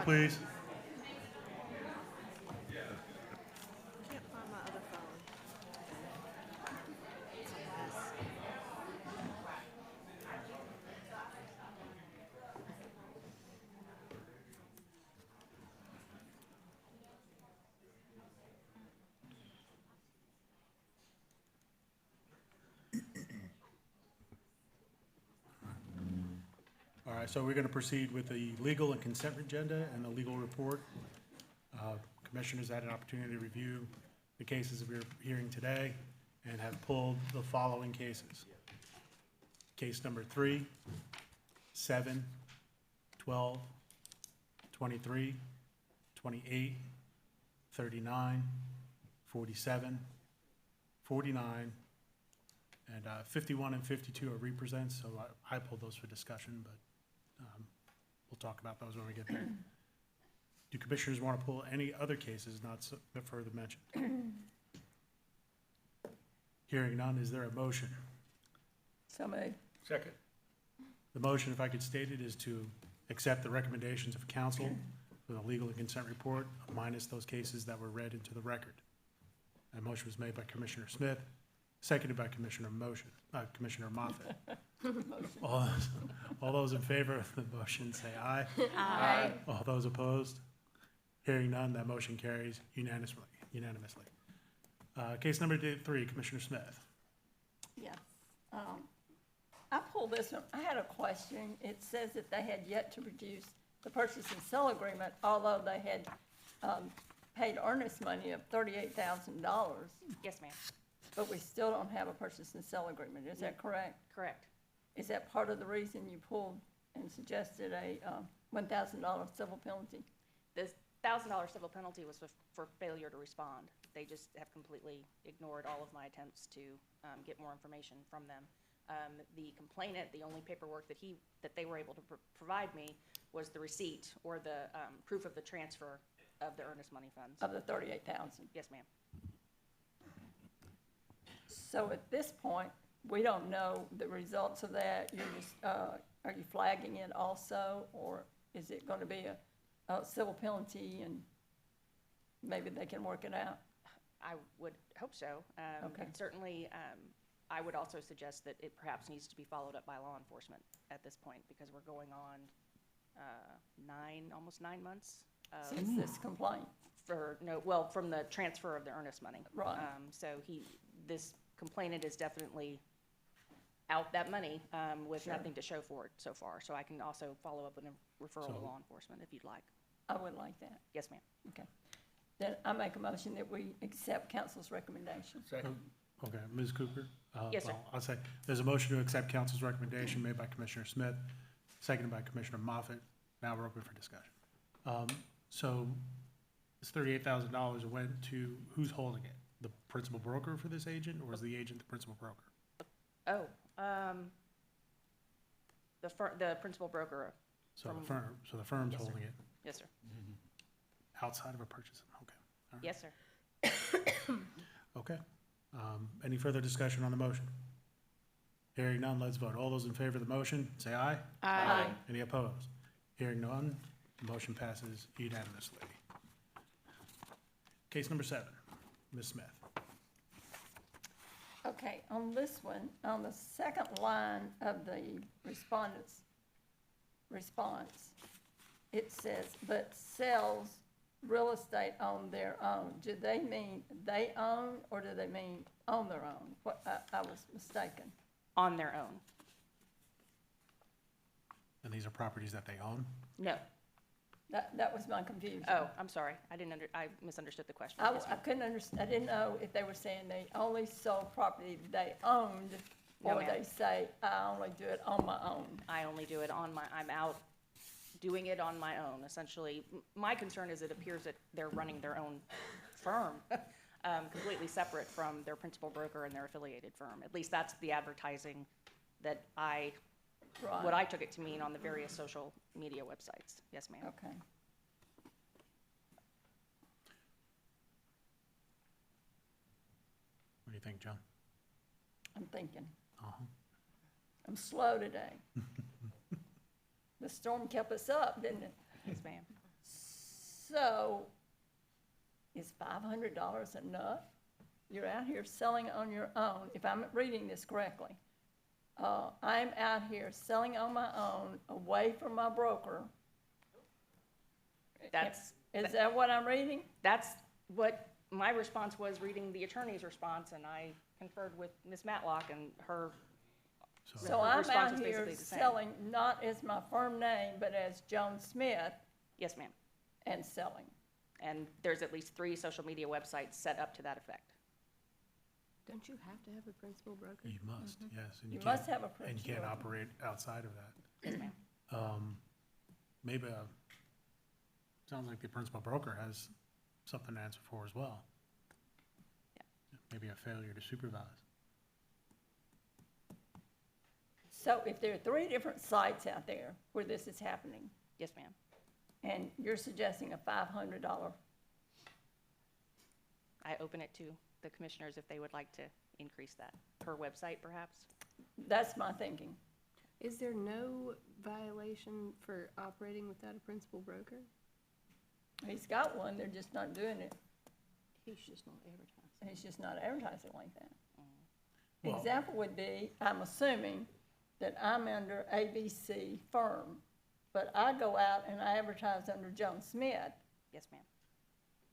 please. Can't find my other phone. It's a mess. All right, so we're going to proceed with the legal and consent agenda and the legal report. Commissioners had an opportunity to review the cases we're hearing today and have pulled the following cases. Case number 3, 7, 12, 23, 28, 39, 47, 49, and 51 and 52 are represents, so I pulled those for discussion, but we'll talk about those when we get there. Do commissioners want to pull any other cases not further mentioned? Hearing none, is there a motion? So moved. Second. The motion, if I could state it, is to accept the recommendations of council for the legal and consent report, minus those cases that were read into the record. That motion was made by Commissioner Smith, seconded by Commissioner Moffitt. All those in favor of the motion say aye. Aye. All those opposed? Hearing none, that motion carries unanimously. Case number 3, Commissioner Smith. Yes. I pulled this one. I had a question. It says that they had yet to produce the purchase and sale agreement, although they had paid earnest money of $38,000, Yes, ma'am. but we still don't have a purchase and sale agreement. Is that correct? Correct. Is that part of the reason you pulled and suggested a $1,000 civil penalty? The $1,000 civil penalty was for failure to respond. They just have completely ignored all of my attempts to get more information from them. The complainant, the only paperwork that they were able to provide me was the receipt or the proof of the transfer of the earnest money funds. Of the $38,000. Yes, ma'am. So at this point, we don't know the results of that. You're just, are you flagging it also, or is it going to be a civil penalty and maybe they can work it out? I would hope so. Okay. And certainly, I would also suggest that it perhaps needs to be followed up by law enforcement at this point, because we're going on almost 9 months. Since this complaint? From the transfer of the earnest money. Right. So this complainant is definitely out that money with Sure. nothing to show for it so far. So I can also follow up with a referral to So- law enforcement if you'd like. I would like that. Yes, ma'am. Okay. Then I make a motion that we accept council's recommendation. Second. Okay, Ms. Cooper? Yes, sir. Well, I'll say, there's a motion to accept council's recommendation made by Commissioner Smith, seconded by Commissioner Moffitt. Now we're open for discussion. So this $38,000 went to, who's holding it? The principal broker for this agent, or is the agent the principal broker? Oh, the principal broker. So the From- firm's Yes, sir. holding it Yes, sir. outside of a purchase, okay. All right. Yes, sir. Okay. Any further discussion on the motion? Hearing none, let's vote. All those in favor of the motion, say aye. Aye. Any opposed? Hearing none, the motion passes unanimously. Case number 7, Ms. Smith. Okay, on this one, on the second line of the respondent's response, it says, but sells real estate on their own. Do they mean they own, or do they mean on their own? What, I was mistaken. On their own. And these are properties that they own? No. That was my confusion. Oh, I'm sorry. I misunderstood the question. I Yes, I ma'am. couldn't understand, I didn't know if they were saying they only sold property they owned, No, or ma'am. they say, I only do it on my own. I only do it I'm out doing it on my own, essentially. My concern is it appears that they're running their own firm, completely separate from their principal broker and their affiliated firm. At least that's the advertising that what Right, I took it to mean on the various social media websites. Yes, ma'am. okay. What do you think, John? I'm thinking. Uh-huh. I'm slow today. The storm kept us up, didn't it? Yes, ma'am. So, is $500 enough? You're out here selling on your own, if I'm reading this correctly. I'm out here selling on my own, away from my broker. That's, Is that what I'm reading? that's what my response was, reading the attorney's response, and I conferred with Ms. Matlock, and her So Her I'm response out was here basically the same. selling not as my firm name, but as Joan Smith, yes, ma'am. and selling. And there's at least 3 social media websites set up to that effect. Don't you have to have a principal broker? You must, yes. And You can't- must have a And you principal. can't operate outside of that. Yes, ma'am. Maybe, sounds like the principal broker has something to answer for as well. Yeah. Maybe a failure to supervise. So if there are 3 different sites out there where this is happening, Yes, ma'am. and you're suggesting a $500, I open it to the commissioners if they would like to increase that per website, perhaps. that's my thinking. Is there no violation for operating without a principal broker? He's got one, they're just not doing it. He's just not advertising. He's just not advertising like that. Well- Example would be, I'm assuming that I'm under ABC firm, but I go out and I advertise under Joan Smith, Yes, ma'am.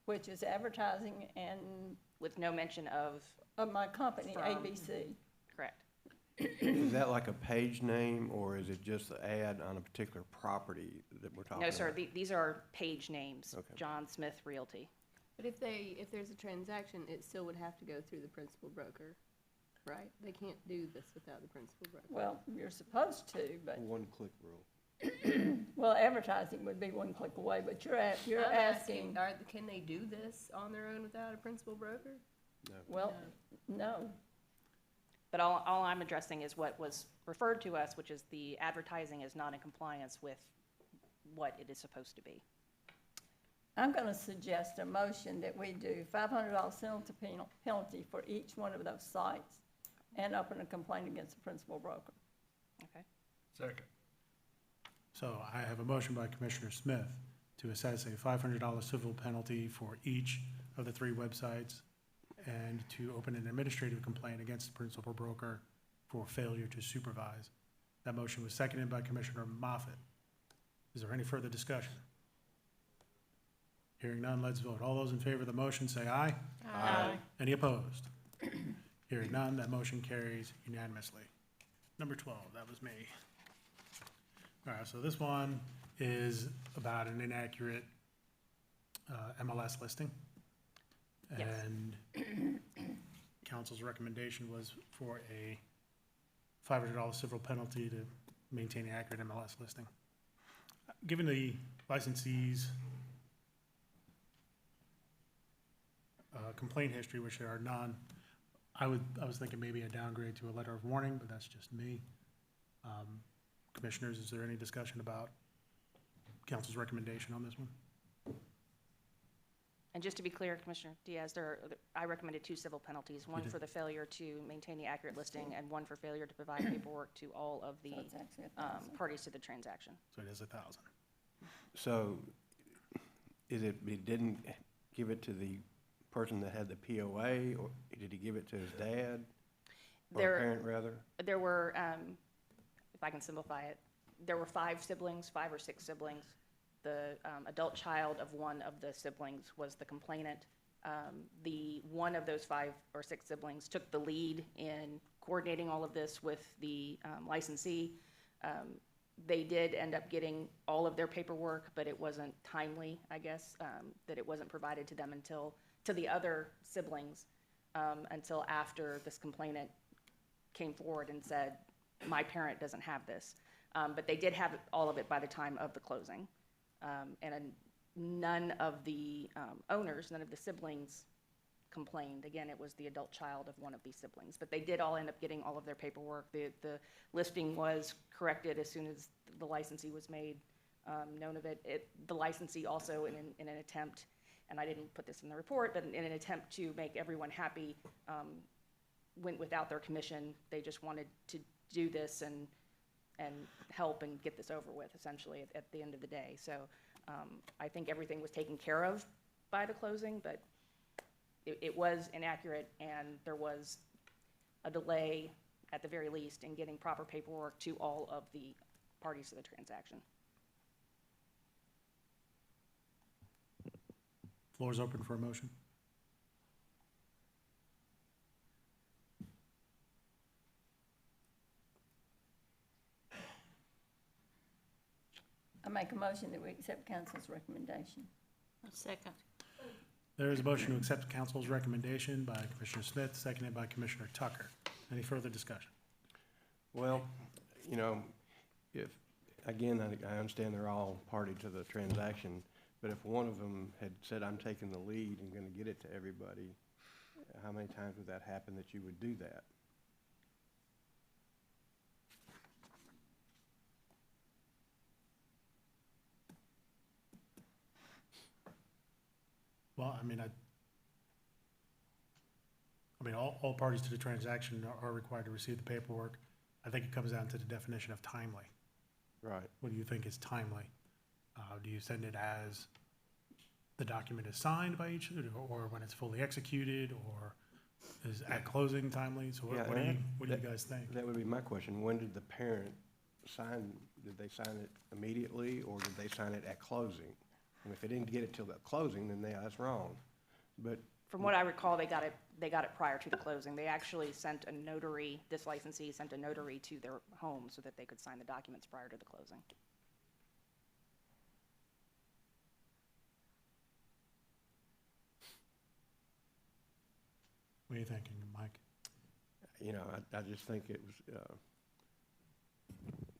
which is advertising and With no mention of, of my company, From- ABC. correct. Is that like a page name, or is it just the ad on a particular property that we're talking about? No, sir, these are page names. Okay. John Smith Realty. But if there's a transaction, it still would have to go through the principal broker, right? They can't do this without the principal broker. Well, you're supposed to, but, One-click rule. well, advertising would be one click away, but you're I'm asking, can they do this on their own without a principal broker? well, no. But all I'm addressing is what was referred to us, which is the advertising is not in compliance with what it is supposed to be. I'm gonna suggest a motion that we do $500 penalty for each one of those sites and open a complaint against the principal broker. Okay? Second. So I have a motion by Commissioner Smith to assess a $500 civil penalty for each of the 3 websites and to open an administrative complaint against the principal broker for failure to supervise. That motion was seconded by Commissioner Moffett. Is there any further discussion? Hearing none, let's vote. All those in favor of the motion say aye. Aye. Any opposed? Hearing none, that motion carries unanimously. Number 12, that was me. All right, so this one is about an inaccurate MLS listing. Yes. And council's recommendation was for a $500 civil penalty to maintain an accurate MLS listing. Given the licensee's complaint history, which there are none, I was thinking maybe a downgrade to a letter of warning, but that's just me. Commissioners, is there any discussion about council's recommendation on this one? And just to be clear, Commissioner Diaz, I recommended 2 civil penalties, one did. for the failure to maintain the accurate listing and one for failure to provide paperwork to all of the So it's actually 1,000. parties to the transaction. So it is 1,000. So, he didn't give it to the person that had the POA, or did he give it to his dad? Or There- parent, rather? There were, if I can simplify it, there were 5 siblings, 5 or 6 siblings. The adult child of one of the siblings was the complainant. The one of those 5 or 6 siblings took the lead in coordinating all of this with the licensee. They did end up getting all of their paperwork, but it wasn't timely, I guess, that it wasn't provided to them to the other siblings, until after this complainant came forward and said, my parent doesn't have this. But they did have all of it by the time of the closing. And none of the owners, none of the siblings complained. Again, it was the adult child of one of these siblings. But they did all end up getting all of their paperwork. The listing was corrected as soon as the licensee was made known of it. The licensee also, in an attempt, and I didn't put this in the report, but in an attempt to make everyone happy, went without their commission. They just wanted to do this and help and get this over with, essentially, at the end of the day. So I think everything was taken care of by the closing, but it was inaccurate, and there was a delay, at the very least, in getting proper paperwork to all of the parties to the transaction. Floor is open for a motion. I make a motion that we accept council's recommendation. Second. There is a motion to accept council's recommendation by Commissioner Smith, seconded by Commissioner Tucker. Any further discussion? Well, you know, if, again, I understand they're all party to the transaction, but if one of them had said, I'm taking the lead and gonna get it to everybody, how many times would that happen that you would do that? Well, I mean, all parties to the transaction are required to receive the paperwork. I think it comes down to the definition of timely. Right. What do you think is timely? Do you send it as the document is signed by each, or when it's fully executed, or is at closing timely? So Yeah, what do you guys think? That would be my question. When did the parent sign, did they sign it immediately, or did they sign it at closing? And if they didn't get it till the closing, then that's wrong. But, From what I recall, they got it prior to the closing. They actually sent a notary, this licensee sent a notary to their home so that they could sign the documents prior to the closing. What are you thinking, Mike? you know, I just think it was,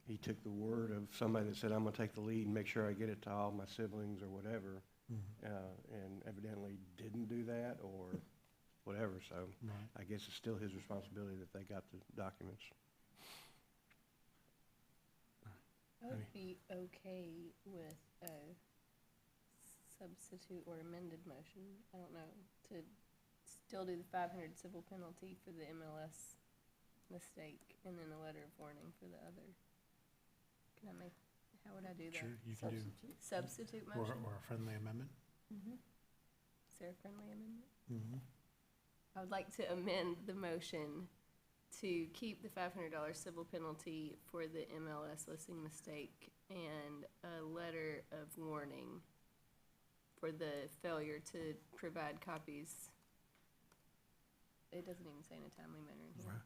he took the word of somebody that said, I'm gonna take the lead and make sure I get it to all my siblings or whatever, and evidently didn't do that or whatever, so Right. I guess it's still his responsibility that they got the documents. I would be okay with a substitute or amended motion, I don't know, to still do the 500 civil penalty for the MLS mistake and then a letter of warning for the other. Can I make, how would I do that? Sure, you can do, Substitute or motion? a friendly amendment. Is there a friendly amendment? Mm-hmm. I would like to amend the motion to keep the $500 civil penalty for the MLS listing mistake and a letter of warning for the failure to provide copies. It doesn't even say in a timely manner in here.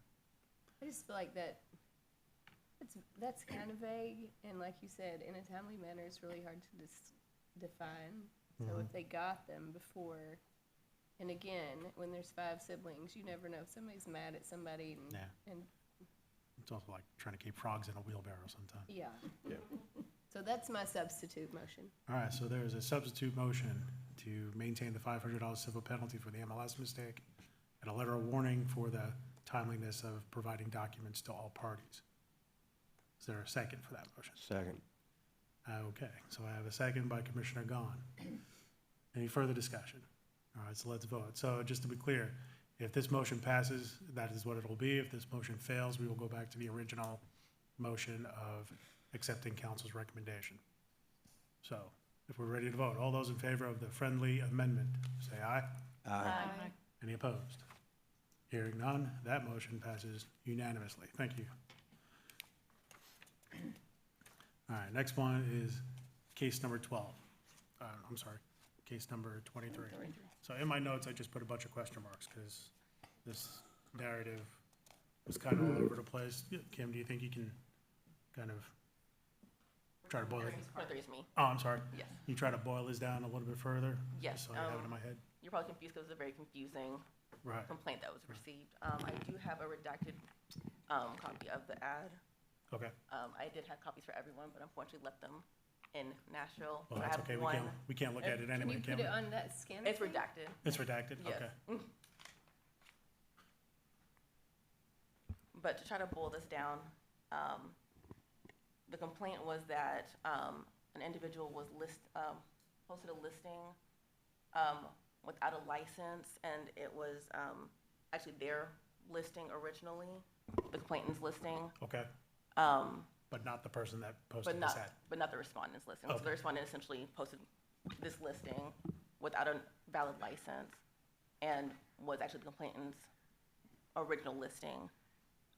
I just feel like that's kind of vague, and like you said, in a timely manner, it's really hard to define. So if they got them before, and again, when there's 5 siblings, you never know if somebody's mad at somebody, and, Yeah. and It's also like trying to keep frogs in a wheelbarrow sometimes. yeah. Yeah. So that's my substitute motion. All right, so there's a substitute motion to maintain the $500 civil penalty for the MLS mistake and a letter of warning for the timeliness of providing documents to all parties. Is there a second for that motion? Second. Okay, so I have a second by Commissioner Gahn. Any further discussion? All right, so let's vote. So just to be clear, if this motion passes, that is what it'll be. If this motion fails, we will go back to the original motion of accepting council's recommendation. So if we're ready to vote, all those in favor of the friendly amendment, say aye. Aye. Any opposed? Hearing none, that motion passes unanimously. Thank you. All right, next one is case number 12. I'm sorry, case number 23. So in my notes, I just put a bunch of question marks because this narrative was kind of all over the place. Kim, do you think you can kind of try to boil it? Further is me. Oh, I'm sorry. Yes. You try to boil this down a little bit further? Yes, Just so I have it in my head? You're probably confused because it's a very confusing Right, complaint that was received. I do have a redacted copy of the ad. okay. I did have copies for everyone, but unfortunately left them in Nashville. Well, So I that's have okay. one. We can't look at it Can anyway, you can put we? it on that scanner? It's redacted. It's redacted? Yes. Okay. But to try to boil this down, the complaint was that an individual was posted a listing without a license, and it was actually their listing originally, the complainant's listing. Okay, But but not the person that but posted not, this ad. but not the respondent's listing. So Okay. the respondent essentially posted this listing without a valid license and was actually the complainant's original listing.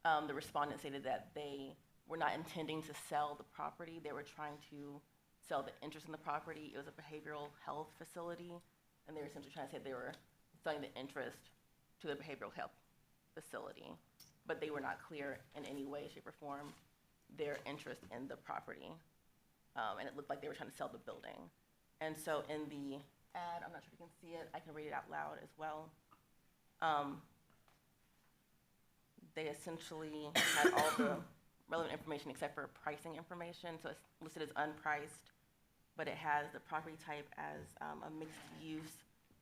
The respondent stated that they were not intending to sell the property. They were trying to sell the interest in the property. It was a behavioral health facility, and they were essentially trying to say they were selling the interest to the behavioral health facility. But they were not clear in any way, shape, or form their interest in the property. And it looked like they were trying to sell the building. And so in the ad, I'm not sure if you can see it, I can read it out loud as well. They essentially had all the relevant information except for pricing information. So it's listed as unpriced, but it has the property type as a mixed-use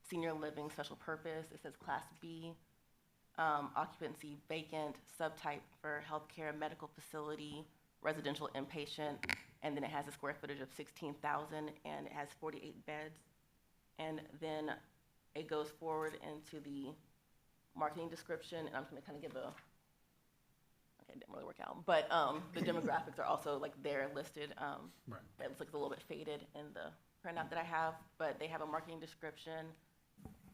senior living special purpose. It says Class B, occupancy vacant, subtype for healthcare, medical facility, residential inpatient, and then it has a square footage of 16,000, and it has 48 beds. And then it goes forward into the marketing description, and I'm gonna kind of give a, okay, it didn't really work out, but the demographics are also like there listed. Right. It looks like it's a little bit faded in the printout that I have, but they have a marketing description.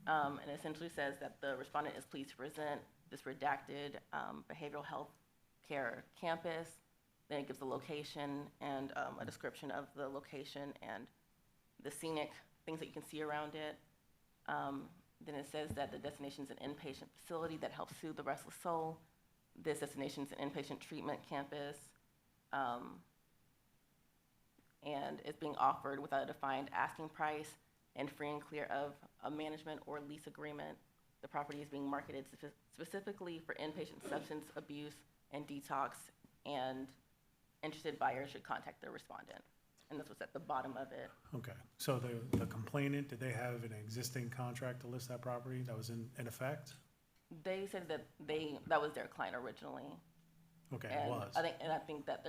And it essentially says that the respondent is pleased to present this redacted behavioral health care campus. Then it gives the location and a description of the location and the scenic things that you can see around it. Then it says that the destination is an inpatient facility that helps soothe the restless soul. This destination is an inpatient treatment campus. And it's being offered without a defined asking price and free and clear of a management or lease agreement. The property is being marketed specifically for inpatient substance abuse and detox, and interested buyers should contact the respondent. And this was at the bottom of it. Okay, so the complainant, did they have an existing contract to list that property that was in effect? They said that that was their client originally. Okay, it And was. I think that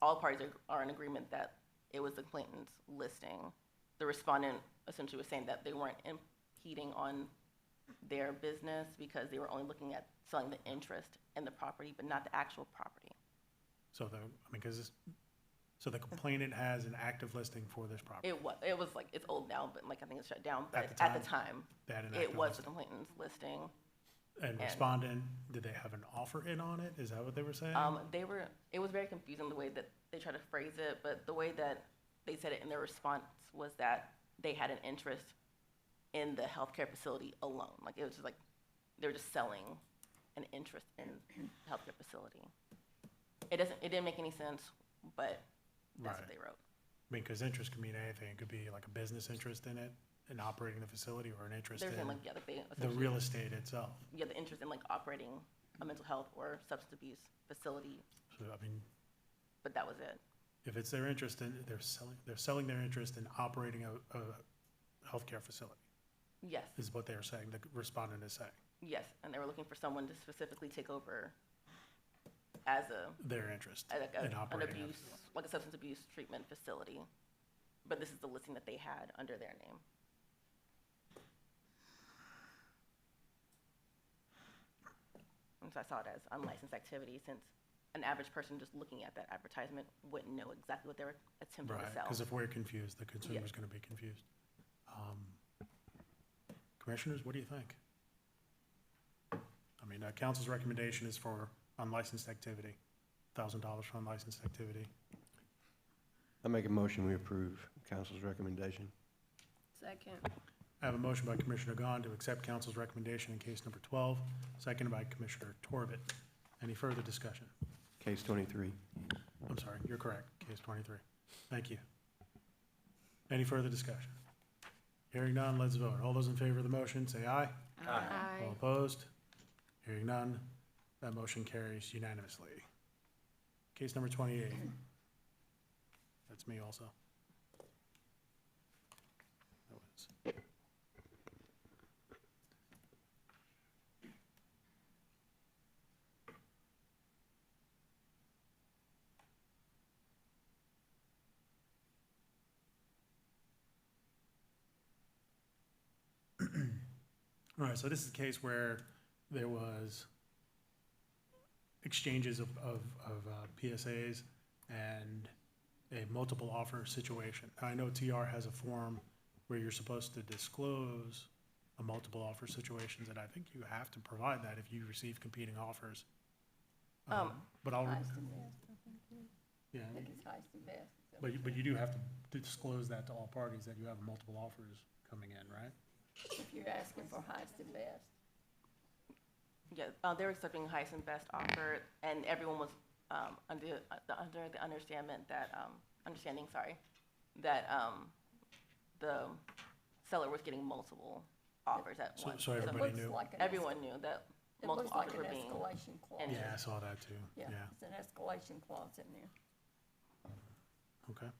all parties are in agreement that it was the complainant's listing. The respondent essentially was saying that they weren't impeding on their business because they were only looking at selling the interest in the property, but not the actual property. So so the complainant has an active listing for this property? It was like, it's old now, but like, I think it's shut down, At but the at the time, time, They had an it active was the listing. complainant's listing. And respondent, did they have an offer in on it? Is that what they were saying? It was very confusing the way that they tried to phrase it, but the way that they said it in their response was that they had an interest in the healthcare facility alone. Like, it was just like, they were just selling an interest in the healthcare facility. It didn't make any sense, but that's what Right. they wrote. I mean, because interest could mean anything. It could be like a business interest in it, in operating the facility, or an interest They're saying in like, yeah, like they the essentially, real estate itself. yeah, the interest in like operating a mental health or substance abuse facility, So, I mean, but that was it. if it's their interest in, they're selling their interest in operating a healthcare facility, Yes, is what they're saying, the respondent is saying, yes, and they were looking for someone to specifically take over as their interest an in operating abuse, like a substance abuse treatment facility. But this is the listing that they had under their name. And so I saw it as unlicensed activity, since an average person just looking at that advertisement wouldn't know exactly what they were attempting Right, to sell. because if we're confused, the consumer's gonna be confused. Commissioners, what do you think? I mean, council's recommendation is for unlicensed activity, $1,000 for unlicensed activity. I make a motion, we approve council's recommendation. Second. I have a motion by Commissioner Gahn to accept council's recommendation in case number 12, seconded by Commissioner Torbett. Any further discussion? Case 23. I'm sorry, you're correct, case 23. Thank you. Any further discussion? Hearing none, let's vote. All those in favor of the motion, say aye. Aye. All opposed? Hearing none, that motion carries unanimously. Case number 28. That's me also. That was- All right, so this is a case where there was exchanges of PSAs, and a multiple offer situation. I know TR has a form where you're supposed to disclose a multiple offer situations, and I think you have to provide that if you receive competing offers. But I'll, Highest and best, I think it is. yeah, I think it's highest and best. So- but you do have to disclose that to all parties, that you have multiple offers coming in, right? If you're asking for highest and best. Yeah, they were accepting highest and best offer, and everyone was under the understanding that the seller was getting multiple offers at So- once. so everybody Looks knew. like an Everyone knew that It looks multiple like offers an were being. escalation clause. and- Yeah, I saw that too, Yeah, yeah, it's an escalation clause in there. okay.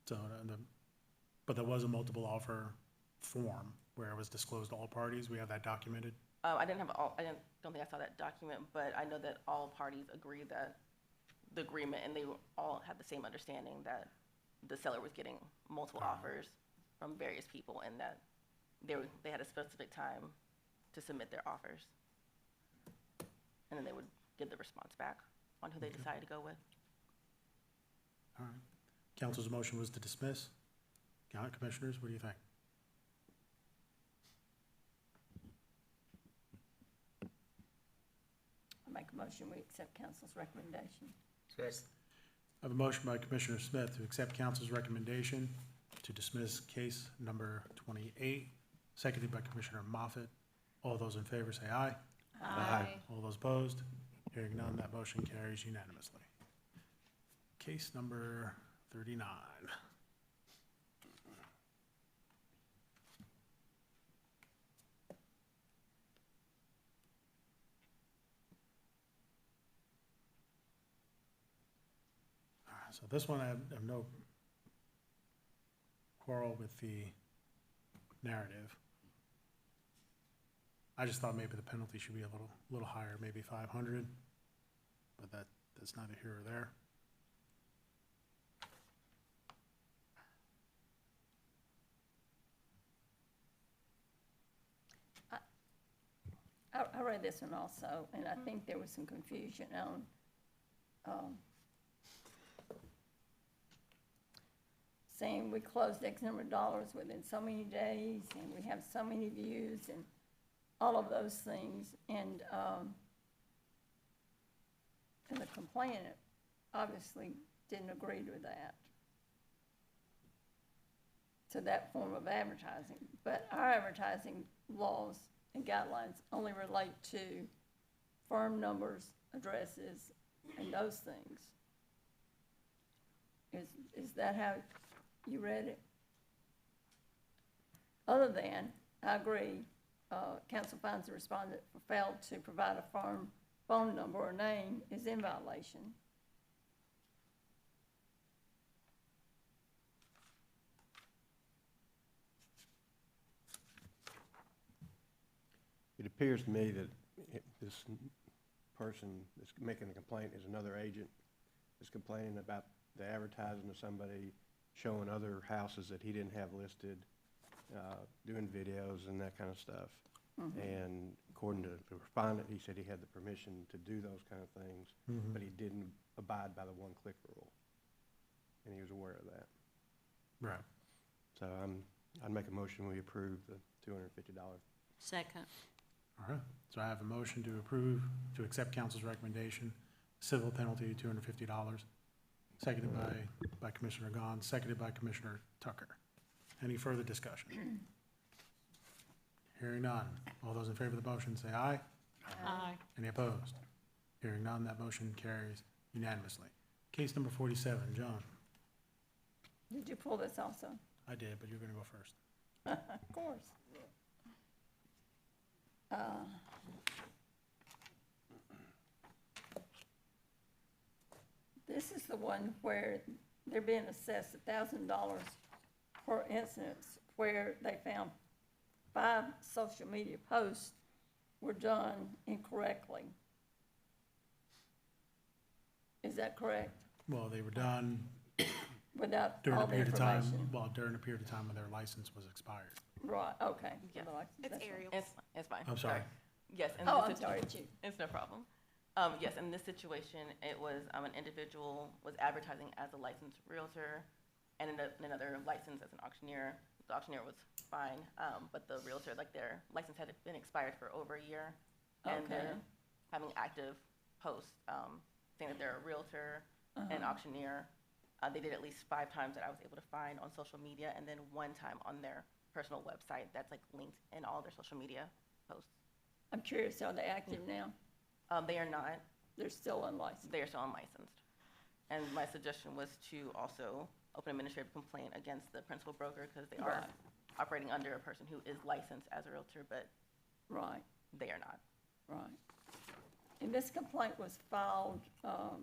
So, but there was a multiple offer form where it was disclosed to all parties, we have that documented? I don't think I saw that document, but I know that all parties agreed that the agreement, and they all had the same understanding that the seller was getting multiple offers from various people, and that they had a specific time to submit their offers. And then they would give the response back on who they decided to go with. All right. Council's motion was to dismiss. County Commissioners, what do you think? I make a motion, we accept council's recommendation. I have a motion by Commissioner Smith to accept council's recommendation to dismiss case number 28, seconded by Commissioner Moffett. All those in favor say aye. Aye. All those opposed? Hearing none, that motion carries unanimously. Case number 39. So this one, I have no quarrel with the narrative. I just thought maybe the penalty should be a little higher, maybe 500, but that's neither here or there. I read this one also, and I think there was some confusion on, saying we closed X number of dollars within so many days, and we have so many views, and all of those things, and the complainant obviously didn't agree with that, to that form of advertising. But our advertising laws and guidelines only relate to firm numbers, addresses, and those things. Is that how you read it? Other than, I agree, council finds the respondent failed to provide a firm phone number or name is in violation. It appears to me that this person that's making the complaint is another agent that's complaining about the advertising of somebody showing other houses that he didn't have listed, doing videos and that kind of stuff. And according to the respondent, he said he had the permission to do those kind of things, but he didn't abide by the one-click rule. And he was aware of that. Right. So I'd make a motion, we approve the $250. Second. All right. So I have a motion to approve, to accept council's recommendation, civil penalty $250, seconded by Commissioner Gahn, seconded by Commissioner Tucker. Any further discussion? Hearing none. All those in favor of the motion say aye. Aye. Any opposed? Hearing none, that motion carries unanimously. Case number 47, John. Did you pull this also? I did, but you're gonna go first. Of course. This is the one where they're being assessed $1,000 per instance, where they found 5 social media posts were done incorrectly. Is that correct? Well, they were done Without during all a the period of time, information? during a period of time when their license was expired. Right, okay. Yeah. It's That's right. Ariel. It's fine. I'm sorry. Yes. And Oh, this I'm is- sorry, it's you. It's no problem. Yes, in this situation, it was, an individual was advertising as a licensed realtor and another license as an auctioneer. The auctioneer was fine, but the realtor, like their license had been expired for over a year. And Okay. they're having active posts, saying that they're a realtor and auctioneer. They did at least 5 times that I was able to find on social media, and then 1 time on their personal website that's like linked in all their social media posts. I'm curious, are they active now? They are not. They're still unlicensed? They are still unlicensed. And my suggestion was to also open an administrative complaint against the principal broker because they are Right. operating under a person who is licensed as a realtor, but Right, they are not. right. And this complaint was filed, how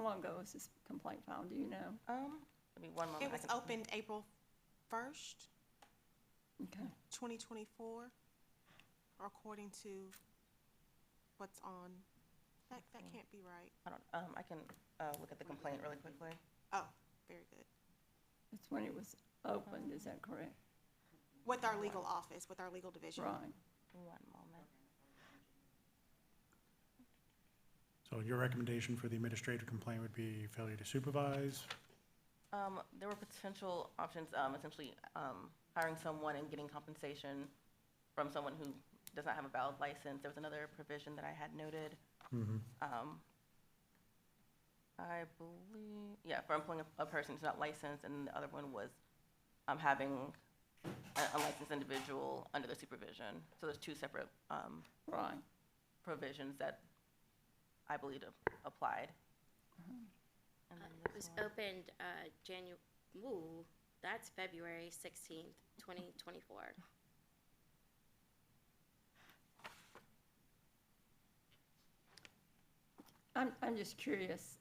long ago was this complaint filed, do you know? Give me one moment. It I was can- opened April 1st, Okay, 2024, according to what's on, that can't be right. I can look at the complaint really quickly. Oh, very good. that's when it was opened, is that correct? With our legal office, with our legal division. Right, One moment. So your recommendation for the administrative complaint would be failure to supervise? There were potential options, essentially hiring someone and getting compensation from someone who does not have a valid license. There was another provision that I had noted. I believe, yeah, for employing a person who's not licensed, and the other one was having an unlicensed individual under their supervision. So there's 2 separate right. provisions that I believe applied. And then It this was one. opened, that's February 16th, 2024. I'm just curious,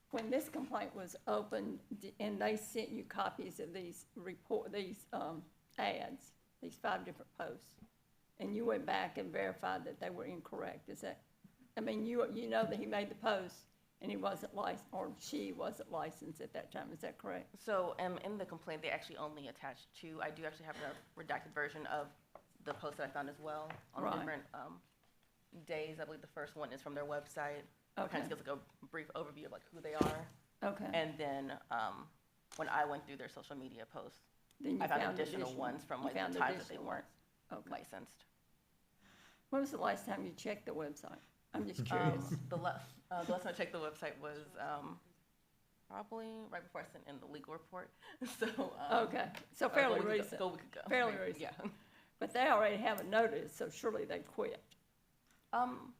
when this complaint was opened, and they sent you copies of these ads, these 5 different posts, and you went back and verified that they were incorrect, is that, I mean, you know that he made the post, and he wasn't licensed, or she wasn't licensed at that time, is that correct? So in the complaint, they actually only attached 2. I do actually have a redacted version of the post that I found as well on Right. different days. I believe the first one is from their website. It Okay. kind of gives like a brief overview of like who they are. Okay. And then when I went through their social media posts, Then you I found additional ones from you like the found times that they additional weren't ones. Okay. licensed. When was the last time you checked the website? I'm just curious. The last time I checked the website was probably right before I sent in the legal report. So Okay, so fairly recent, A week ago. Fairly Maybe, recent. Yeah. but they already have a notice, so surely they quit.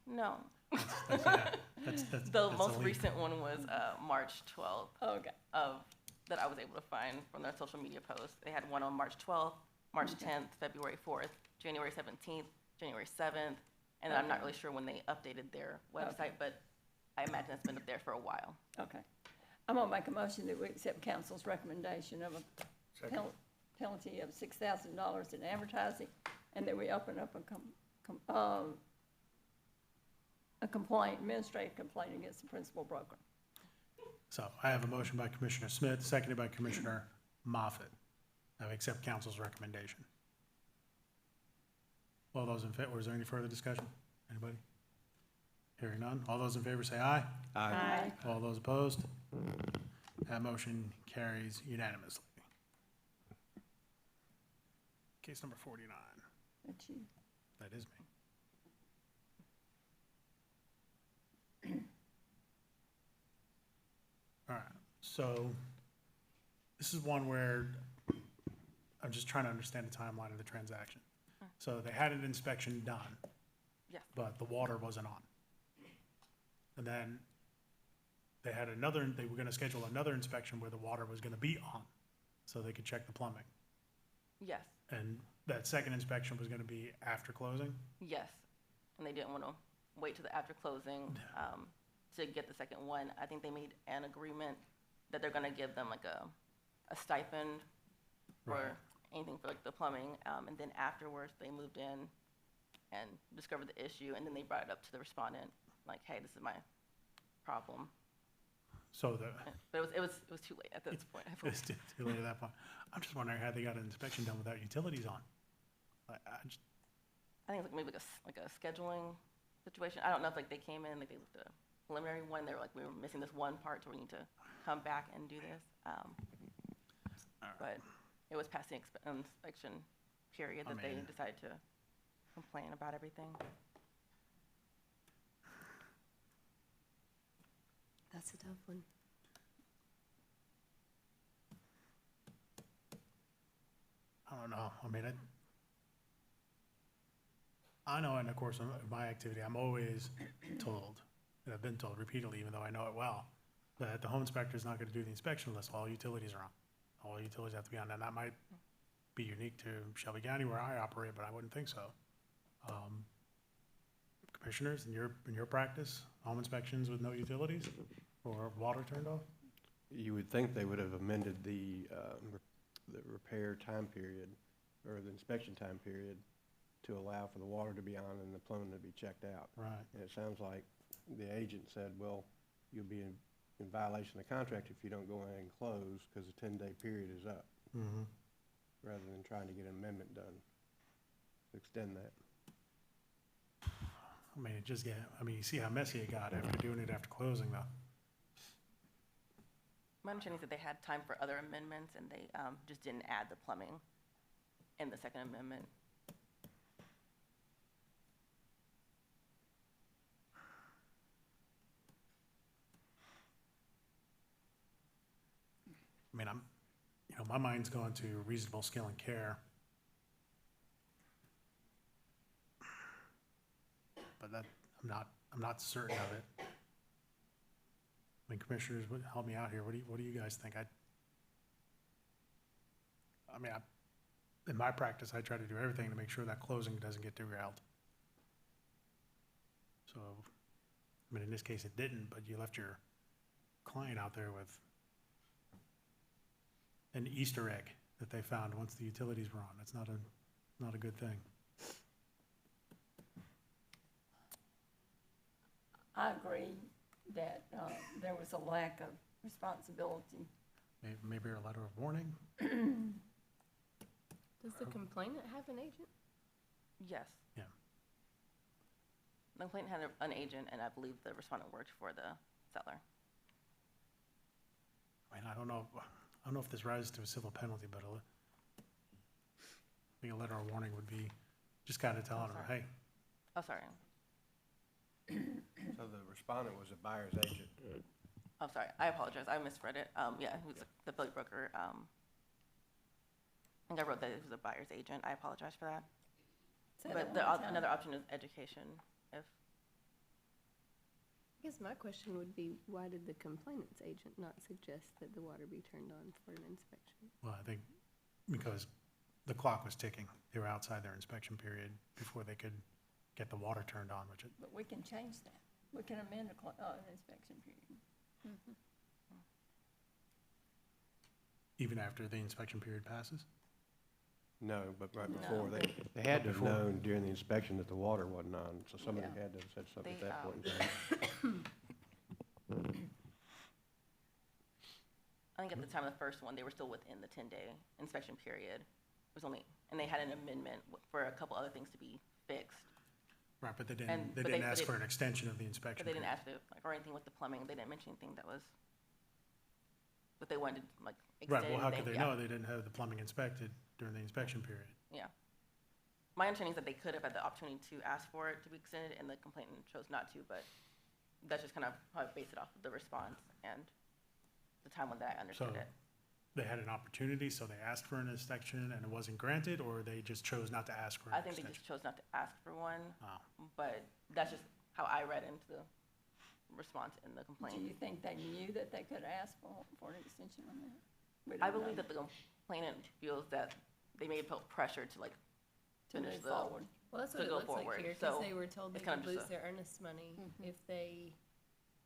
No. That's The most illegal. recent one was March 12th Okay, that I was able to find from their social media posts. They had one on March 12th, March 10th, February 4th, January 17th, January 7th, and I'm not really sure when they updated their website, but I imagine it's been up there for a while. okay. I'm gonna make a motion that we accept council's recommendation of a penalty of $6,000 in advertising, and that we open up a complaint, administrative complaint against the principal broker. So I have a motion by Commissioner Smith, seconded by Commissioner Moffett. I accept council's recommendation. All those in favor, is there any further discussion? Anybody? Hearing none. All those in favor say aye. Aye. All those opposed? That motion carries unanimously. Case number 49. That's you. That is me. All right, so this is one where I'm just trying to understand the timeline of the transaction. So they had an inspection done, Yes. but the water wasn't on. And then they had they were gonna schedule another inspection where the water was gonna be on, so they could check the plumbing. Yes. And that second inspection was gonna be after closing? Yes. And they didn't want to wait till the after closing to get the second one. I think they made an agreement that they're going to give them like a stipend Right. for anything for like the plumbing. And then afterwards, they moved in and discovered the issue, and then they brought it up to the respondent, like, hey, this is my problem. So But it was too late at this point. I feel. it's too late at that point. I'm just wondering how they got an inspection done without utilities on. I think it's like maybe like a scheduling situation. I don't know if like they came in, like they looked at a preliminary one, they were like, we were missing this one part, so we need to come back and do this. But it was past the inspection period I that they mean- decided to complain about everything. That's a tough one. I don't know. I mean, I know in the course of my activity, I'm always told, and I've been told repeatedly, even though I know it well, that the home inspector is not gonna do the inspection unless all utilities are on. All utilities have to be on, and that might be unique to Shelby County where I operate, but I wouldn't think so. Commissioners, in your practice, home inspections with no utilities or water turned off? You would think they would have amended the repair time period, or the inspection time period, to allow for the water to be on and the plumbing to be checked out. Right. And it sounds like the agent said, well, you'll be in violation of the contract if you don't go ahead and close, because the 10-day period is up, Mm-hmm. rather than trying to get an amendment done to extend that. I mean, you see how messy it got after doing it after closing though. My understanding is that they had time for other amendments and they just didn't add the plumbing in the second amendment. I mean, my mind's going to reasonable skill and care. But that, I'm not certain of it. I mean, commissioners, help me out here. What do you guys think? In my practice, I try to do everything to make sure that closing doesn't get derailed. So, I mean, in this case, it didn't, but you left your client out there with an Easter egg that they found once the utilities were on. That's not a good thing. I agree that there was a lack of responsibility. Maybe a letter of warning? Does the complainant have an agent? Yes. Yeah. The complainant had an agent, and I believe the respondent worked for the seller. I mean, I don't know if this rises to a civil penalty, but I think a letter of warning would be just kind of telling her, hey, Oh, sorry. So the respondent was a buyer's agent. Oh, sorry. I apologize. I misread it. Yeah, he was the Billy broker. I think I wrote that it was a buyer's agent. I apologize for that. Said But it the, one time. another option is education. If I guess my question would be, why did the complainant's agent not suggest that the water be turned on for an inspection? well, I think because the clock was ticking. They were outside their inspection period before they could get the water turned on, which But we can change that. We can amend the an inspection period. even after the inspection period passes? No, but right No. before, they had to have Before. known during the inspection that the water wasn't on, so somebody Yeah. had to have said something at They, that point in time. I think at the time of the first one, they were still within the 10-day inspection period. It was only, and they had an amendment for a couple other things to be fixed. Right, but they And- didn't but they- ask but for it- an extension of the inspection But they didn't period. ask to, like, or anything with the plumbing. They didn't mention anything that was, that they wanted to, like, extend Right, well, how anything. could they Yeah. know they didn't have the plumbing inspected during the inspection period? Yeah. My understanding is that they could have had the opportunity to ask for it to be extended, and the complainant chose not to, but that's just kind of how I base it off of the response and the time when I understood So- it. They had an opportunity, so they asked for an inspection and it wasn't granted, or they just chose not to ask for an I think they extension? just chose not to ask for one, Oh. but that's just how I read into the response in the Do complaint. you think they knew that they could ask for an extension on that? We I don't know. believe that the complainant feels that they may have felt pressure to, like, To finish move the, forward. Well, that's to what it go looks like forward. here, So, because they were told they it's kind could of lose just a- their earnest money Mhm. if they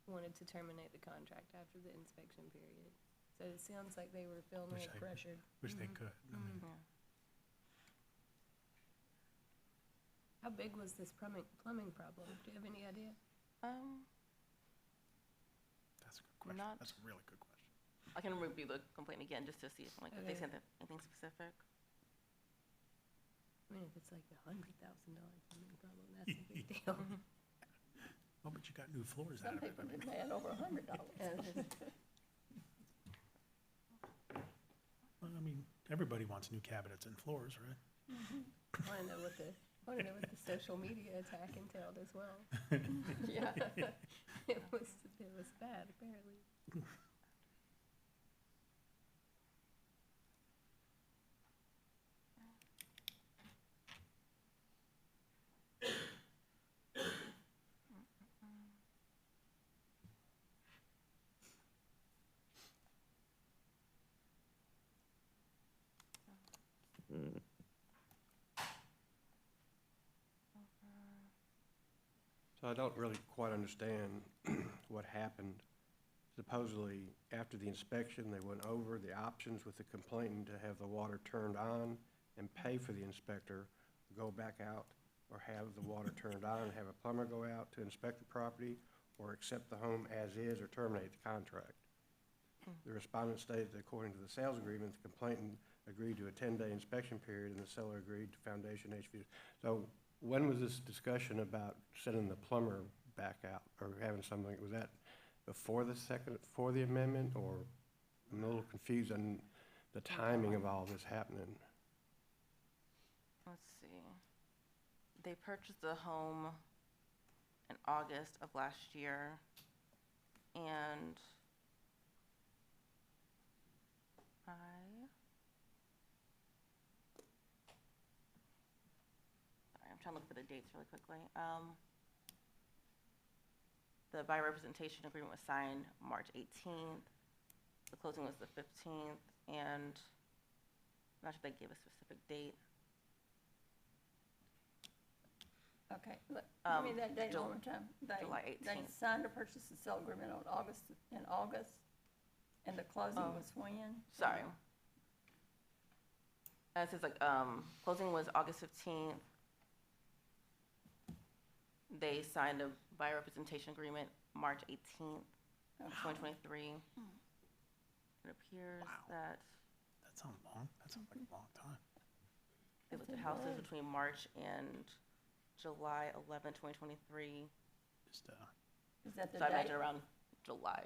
wanted to terminate the contract after the inspection period. So it sounds like they were feeling a Which little they- pressured. Which they could. I mean, yeah. How big was this plumbing problem? Do you have any idea? That's a good question. Not- That's a really good question. I can review the complaint again just to see if, like, if they Okay. said anything specific. I mean, if it's like $100,000 plumbing problem, that's a big deal. Oh, but you got new floors out Some of it. people didn't add over $100. Well, I mean, everybody wants new cabinets and floors, right? Wanna know what the social media attack entailed as well. Yeah. It was bad, apparently. So I don't really quite understand what happened. Supposedly, after the inspection, they went over the options with the complainant to have the water turned on and pay for the inspector, go back out, or have the water turned on and have a plumber go out to inspect the property, or accept the home as is or terminate the contract. The respondent stated that according to the sales agreement, the complainant agreed to a 10-day inspection period and the seller agreed to foundation HVAC. So when was this discussion about sending the plumber back out or having something, was that before the amendment, or I'm a little confused on the timing of all this happening? Let's see. They purchased the home in August of last year, and sorry, I'm trying to look for the dates really quickly. The buyer representation agreement was signed March 18th. The closing was the 15th, and I'm not sure if they gave a specific date. Okay, give me that date Jul- one more time. July They 18th. signed a purchase and sale agreement in August, and the closing Oh. was when? Sorry. It says like, closing was August 15th. They signed a buyer representation agreement March 18th, Okay. 2023. It appears Wow. that That sounds long. That sounds like a long time. they looked That's at houses a between March and July 11, 2023. Just, Is that the So I date? imagine around July.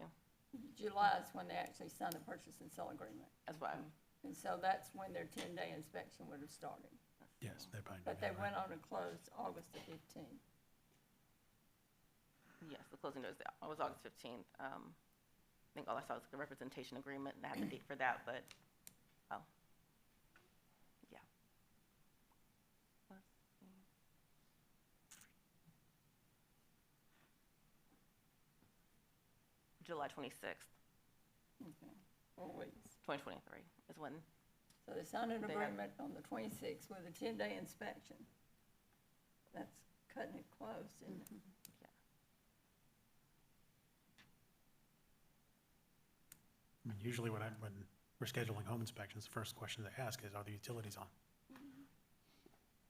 July is when they actually signed the purchase and sale agreement. That's why. And so that's when their 10-day inspection would have started. yes, they probably. But did they that, went right? on and closed August the 15th. Yes, the closing was August 15th. I think all I saw was the representation agreement, and I had the date for that, but, oh. Yeah. Let's see. July 26th, Okay, 4 weeks. 2023 is when, So they signed an They have- agreement on the 26th with a 10-day inspection. That's cutting it close, isn't it? I mean, usually when we're scheduling home inspections, the first question they ask is, are the utilities on?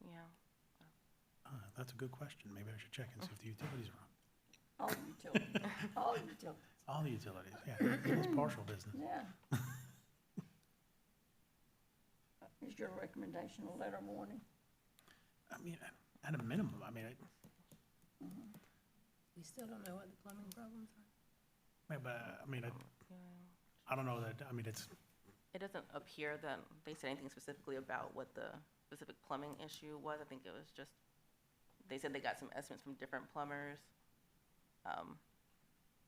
yeah. That's a good question. Maybe I should check and see if the utilities are on. All the utilities, all the utilities, All the utilities, yeah, it's partial business. yeah. Is your recommendation a letter of warning? I mean, at a minimum, I mean, We still don't know what the plumbing problems are. I don't know that, I mean, it's, It doesn't appear that they said anything specifically about what the specific plumbing issue was. I think it was just, they said they got some estimates from different plumbers.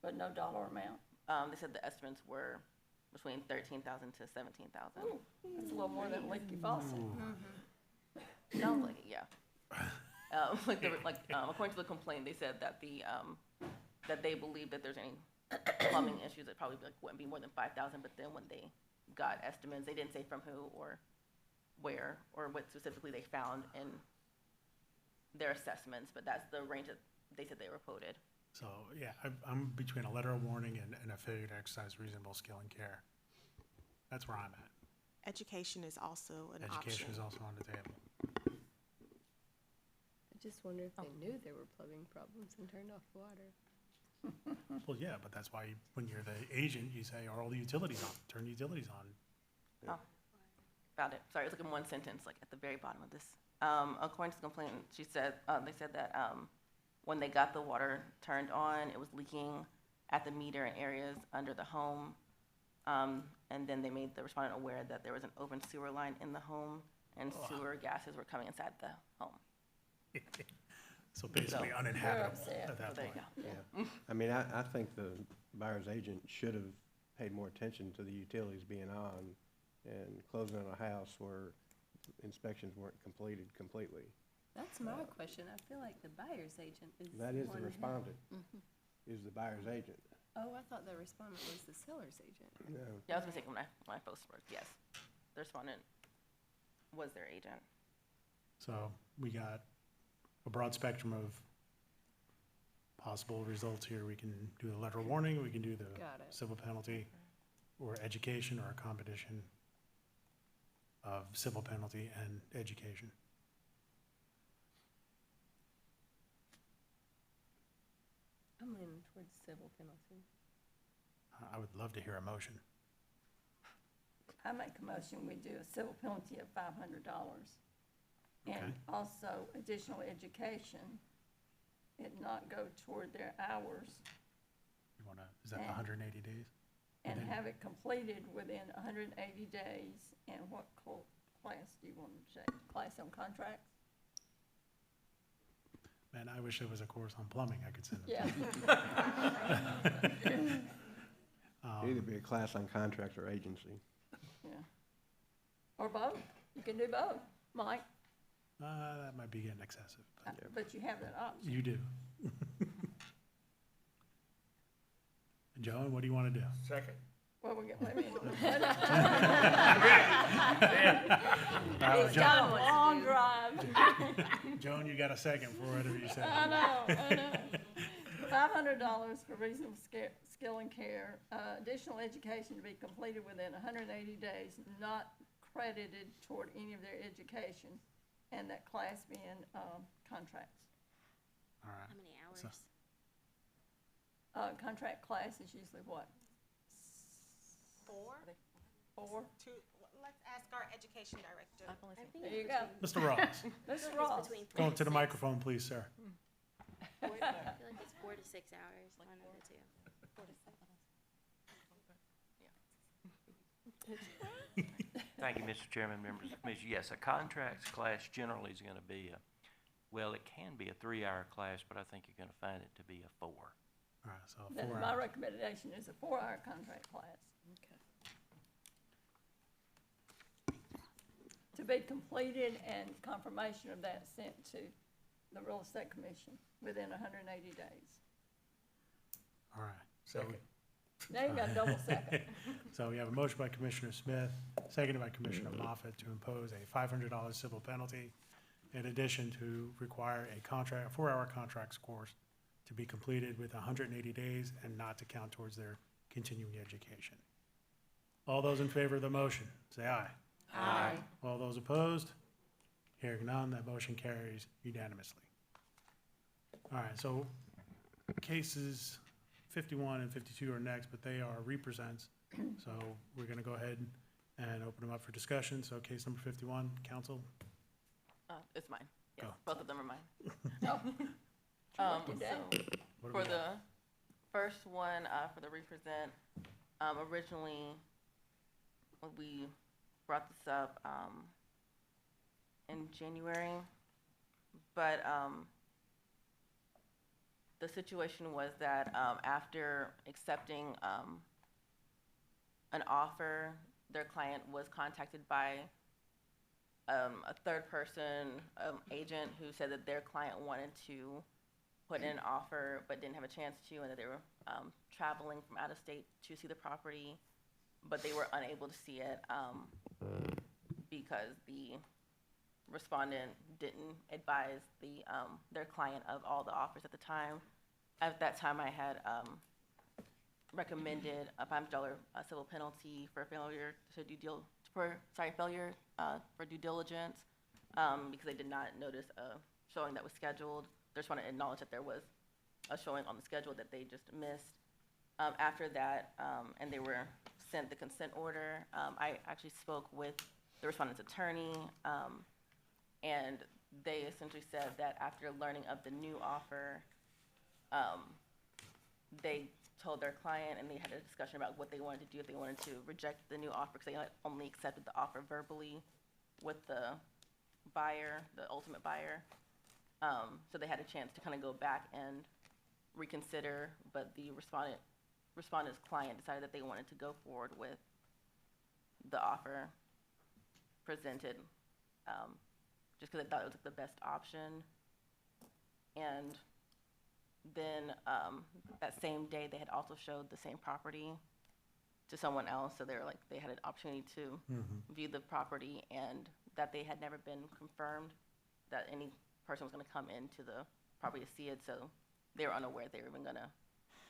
But no dollar amount? They said the estimates were between 13,000 to 17,000. Ooh, that's a little more than leaky faucet. Sounds like it, yeah. According to the complaint, they said that that they believe that there's any plumbing issues, it probably wouldn't be more than 5,000, but then when they got estimates, they didn't say from who or where or what specifically they found in their assessments, but that's the range that they said they were quoted. so, yeah, I'm between a letter of warning and a failure to exercise reasonable skill and care. That's where I'm at. Education is also an option. Education is also on the table. I just wonder if they knew there were plumbing problems and turned off the water. Well, yeah, but that's why when you're the agent, you say, are all the utilities on? Turn the utilities on. Oh, found it. Sorry, it's like in one sentence, like at the very bottom of this. According to the complainant, they said that when they got the water turned on, it was leaking at the meter in areas under the home. And then they made the respondent aware that there was an open sewer line in the home and sewer gases were coming inside the home. So basically So- uninhabitable upset. at that So there you point. go. Yeah. I mean, I think the buyer's agent should have paid more attention to the utilities being on and closing on a house where inspections weren't completed completely. That's my question. I feel like the buyer's agent is. That is the one- respondent, is the buyer's agent. Oh, I thought the respondent was the seller's agent. No. Yeah, I was mistaken when I first worked, yes. The respondent was their agent. So we got a broad spectrum of possible results here. We can do the letter of warning, we can do the Got it. civil penalty, or education, or a combination of civil penalty and education. I'm leaning towards civil penalty. I would love to hear a motion. I make a motion, we do a civil penalty of $500. Okay. And also additional education, it not go toward their hours, You wanna, is that the And- 180 days? and then- have it completed within 180 days. And what class do you want to take? Class on contracts? Man, I wish there was a course on plumbing I could send them. Yeah, Either be a class on contracts or agency. yeah. Or both. You can do both, Mike, That might be getting excessive, but but you have that option. you do. Joan, what do you want to do? Second. Well, we get, wait a minute. He's Joan, got a long drive. Joan, you got a second for whatever you said. I know. $500 for reasonable skill and care. Additional education to be completed within 180 days, not credited toward any of their education, and that class being contracts. All right. How many hours? So- Contract class is usually what, 4 4? to, let's ask our education director. I've only I seen- think There it's you go. Mr. Ross, Mr. it's Ross. between go up to the 4 and 6. microphone, please, sir. I feel like it's 4 to 6 hours, one of the two. Thank you, Mr. Chairman, members of the commission. Yes, a contracts class generally is gonna be well, it can be a 3-hour class, but I think you're gonna find it to be a 4. All right, so Then 4 my hours. recommendation is a 4-hour contract class. To be completed and confirmation of that sent to the real estate commission within 180 days. All right. Second. Now you got a double second. So we have a motion by Commissioner Smith, seconded by Commissioner Moffett to impose a $500 civil penalty in addition to require a 4-hour contracts course to be completed with 180 days and not to count towards their continuing education. All those in favor of the motion, say aye. Aye. All those opposed? Hearing none, that motion carries unanimously. All right, so cases 51 and 52 are next, but they are represents. So we're going to go ahead and open them up for discussion. So case number 51, counsel? It's mine. Yes, Go. both of them are mine. No. Lucky day. So What do for we got? the first one, for the represent, originally, when we brought this up, in January, but, the situation was that, after accepting, an offer, their client was contacted by, a third person, agent who said that their client wanted to put in an offer but didn't have a chance to, and that they were traveling from out of state to see the property, but they were unable to see it because the respondent didn't advise their client of all the offers at the time. At that time, I had recommended a $500 civil penalty for failure to failure for due diligence because they did not notice a showing that was scheduled. They just want to acknowledge that there was a showing on the schedule that they just missed. After that, and they were sent the consent order, I actually spoke with the respondent's attorney, and they essentially said that after learning of the new offer, they told their client and they had a discussion about what they wanted to do, if they wanted to reject the new offer, because they had only accepted the offer verbally with the buyer, the ultimate buyer. So they had a chance to kind of go back and reconsider, but the respondent's client decided that they wanted to go forward with the offer presented, just because they thought it was the best option. And then that same day, they had also showed the same property to someone else, so they had an opportunity to view the property, and that they had never been confirmed that any person was going to come into the property to see it, so they were unaware they were even going to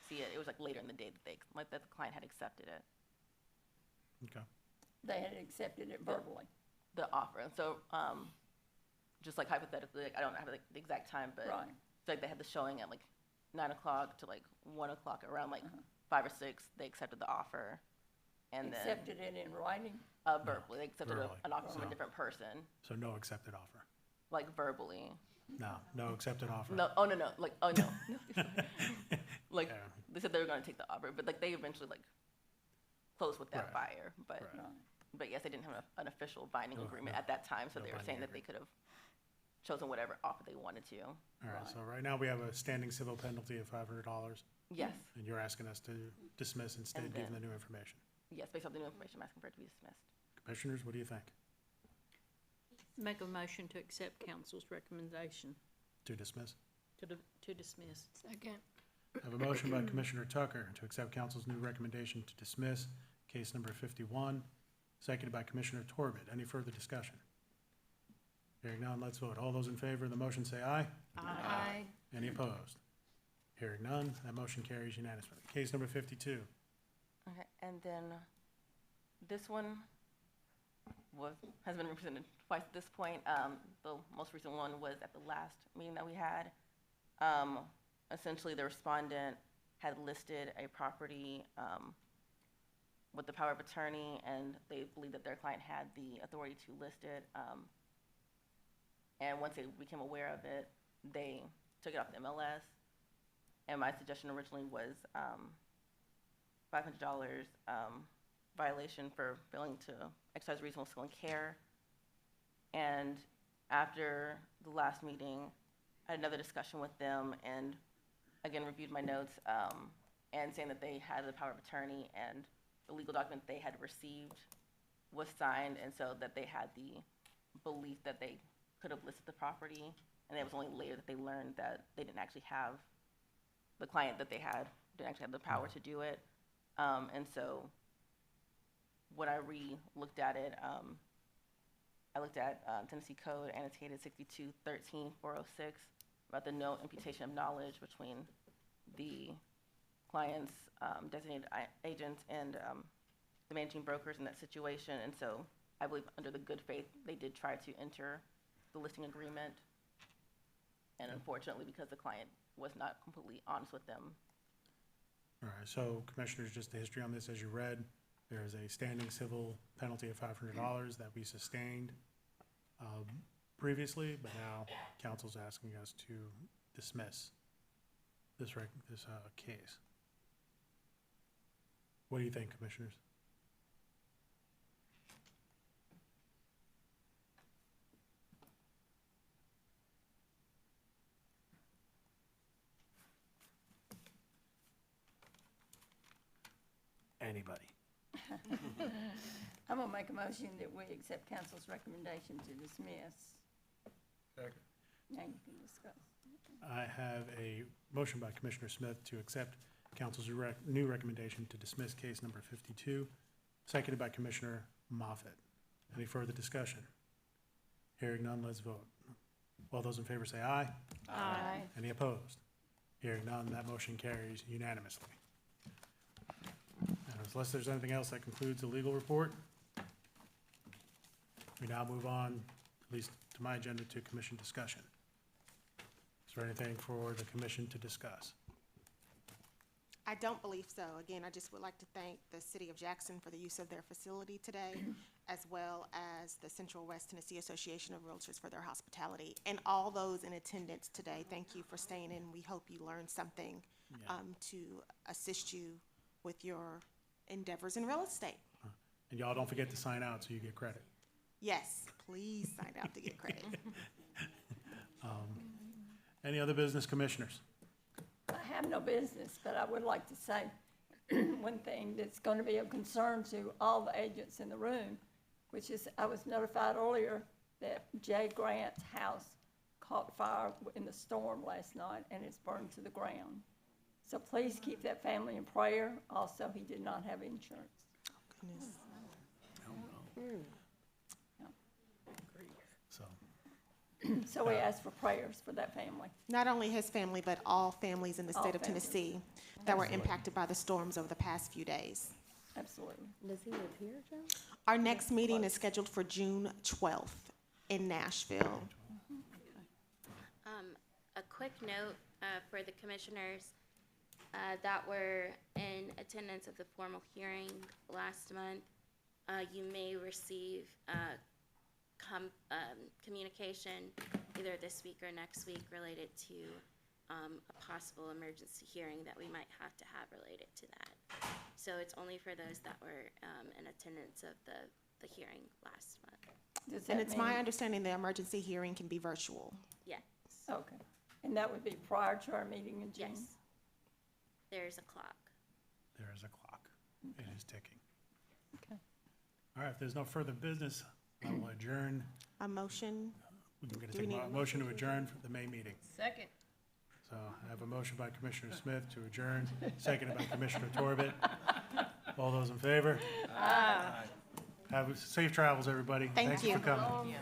see it. It was like later in the day that the client had accepted it, Okay. They had accepted it verbally. the offer. And so, just like hypothetically, like, I don't have like, the exact time, but Right. it's like they had the showing at like 9 o'clock to like 1 o'clock, around like 5 or 6, they accepted the offer. And then Accepted it in writing. verbally, they accepted Verbally. an offer from a So- different person, So no accepted offer? like verbally. No accepted offer? No, oh, no, like, oh, no. Like, Yeah. they said they were gonna take the offer, but like, they eventually like closed with that Right. buyer, but, Right. Right. but yes, they didn't have an official binding No, agreement no. at that time, so No they were binding saying that they could have chosen whatever offer they wanted to. All right, so right now we have a standing civil penalty of $500, Yes, and you're asking us to dismiss instead, And given the then- new information. yes, based on the new information, I'm asking for it to be dismissed. Commissioners, what do you think? Make a motion to accept council's recommendation To dismiss? to dismiss. Second. I have a motion by Commissioner Tucker to accept council's new recommendation to dismiss case number 51, seconded by Commissioner Torbett. Any further discussion? Hearing none, let's vote. All those in favor of the motion say aye. Aye. Any opposed? Hearing none, that motion carries unanimously. Case number 52. Okay, and then this one has been represented twice at this point. The most recent one was at the last meeting that we had. Essentially, the respondent had listed a property with the power of attorney, and they believed that their client had the authority to list it. And once they became aware of it, they took it off the MLS. And my suggestion originally was $500 violation for failing to exercise reasonable skill and care. And after the last meeting, I had another discussion with them and again reviewed my notes and saying that they had the power of attorney and the legal document they had received was signed, and so that they had the belief that they could have listed the property, and it was only later that they learned that they didn't actually have, the client that they had didn't actually have the power to do it. And so when I re-looked at it, I looked at Tennessee Code annotated 6213-406 about the no imputation of knowledge between the client's designated agents and the managing brokers in that situation. And so I believe under the good faith, they did try to enter the listing agreement. And unfortunately, because the client was not completely honest with them. All right, so Commissioners, just the history on this, as you read, there is a standing civil penalty of $500 that we sustained previously, but now council's asking us to dismiss this case. What do you think, Commissioners? Anybody? I'm gonna make a motion that we accept council's recommendation to dismiss. Second. Now you can discuss. I have a motion by Commissioner Smith to accept council's new recommendation to dismiss case number 52, seconded by Commissioner Moffett. Any further discussion? Hearing none, let's vote. All those in favor say aye. Aye. Any opposed? Hearing none, that motion carries unanimously. Unless there's anything else, that concludes the legal report. We now move on, at least to my agenda, to commission discussion. Is there anything for the commission to discuss? I don't believe so. Again, I just would like to thank the city of Jackson for the use of their facility today, as well as the Central West Tennessee Association of Realtors for their hospitality. And all those in attendance today, thank you for staying in. We hope you learned something to assist you with your endeavors in real estate. And y'all don't forget to sign out so you get credit. Yes, please sign out to get credit. Any other business, commissioners? I have no business, but I would like to say one thing that's going to be of concern to all the agents in the room, which is, I was notified earlier that Jay Grant's house caught fire in the storm last night and it's burned to the ground. So please keep that family in prayer. Also, he did not have insurance. Goodness. So, So we ask for prayers for that family. Not only his family, but all families in the All state of families. Tennessee that were impacted by the storms over the past few days. Absolutely. Does he live here, Joe? Our next meeting is scheduled for June 12th in Nashville. A quick note for the commissioners that were in attendance at the formal hearing last month. You may receive communication either this week or next week related to a possible emergency hearing that we might have to have related to that. So it's only for those that were in attendance of the hearing last month. Does And that it's my mean- understanding the emergency hearing can be virtual. Yes, Okay. And that would be prior to our meeting in June? yes. There's a clock. there is a clock. It is ticking. Okay. All right, if there's no further business, I will adjourn. A motion, We're going to Do we take need a a motion to adjourn for the May meeting. Second. So I have a motion by Commissioner Smith to adjourn, seconded by Commissioner Torbett. All those in favor? Have safe travels, everybody. Thank Thanks you. for coming.